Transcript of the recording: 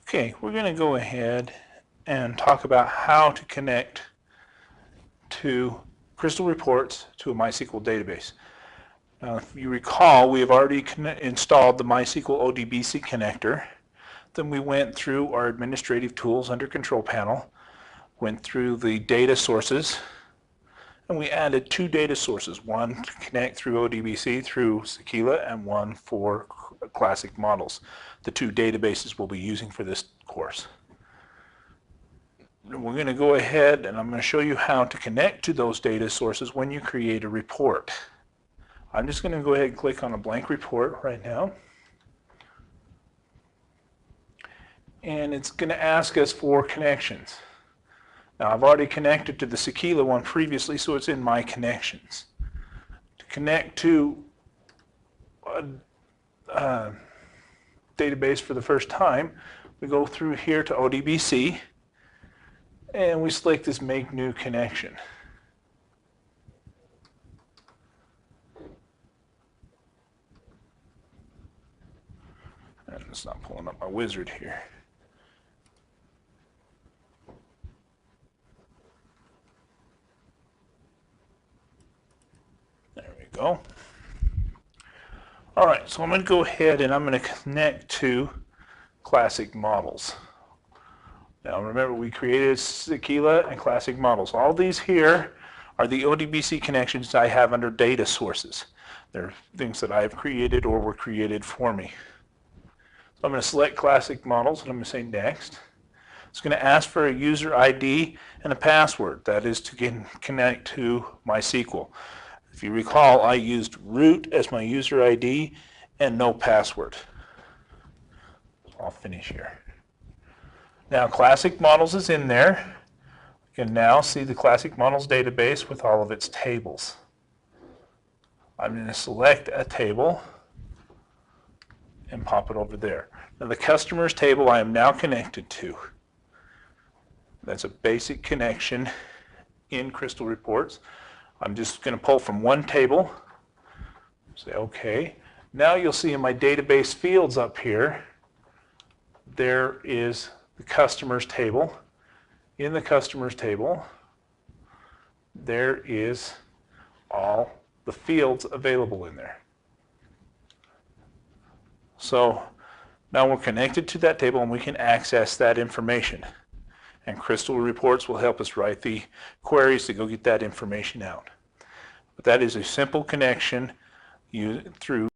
Okay, we're going to go ahead and talk about how to connect to Crystal Reports to a MySQL database. Now, if you recall, we have already installed the MySQL ODBC connector. Then we went through our administrative tools under Control Panel, went through the data sources, and we added two data sources, one to connect through ODBC through Sequila and one for classic models, the two databases we'll be using for this course. We're going to go ahead and I'm going to show you how to connect to those data sources when you create a report. I'm just going to go ahead and click on a blank report right now. And it's going to ask us for connections. Now I've already connected to the Sequila one previously, so it's in my connections. To connect to a database for the first time, we go through here to ODBC and we select this Make New Connection. And it's not pulling up my wizard here. There we go. All right, so I'm going to go ahead and I'm going to connect to classic models. Now remember, we created Sequila and classic models. All these here are the ODBC connections I have under data sources. They're things that I've created or were created for me. So I'm going to select classic models and I'm going to say next. It's going to ask for a user ID and a password. That is to connect to MySQL. If you recall, I used root as my user ID and no password. I'll finish here. Now classic models is in there. You can now see the classic models database with all of its tables. I'm going to select a table and pop it over there. Now the customers table I am now connected to. That's a basic connection in Crystal Reports. I'm just going to pull from one table. Say OK. Now you'll see in my database fields up here, there is the customers table. In the customers table, there is all the fields available in there. So now we're connected to that table and we can access that information. And Crystal Reports will help us write the queries to go get that information out. But that is a simple connection through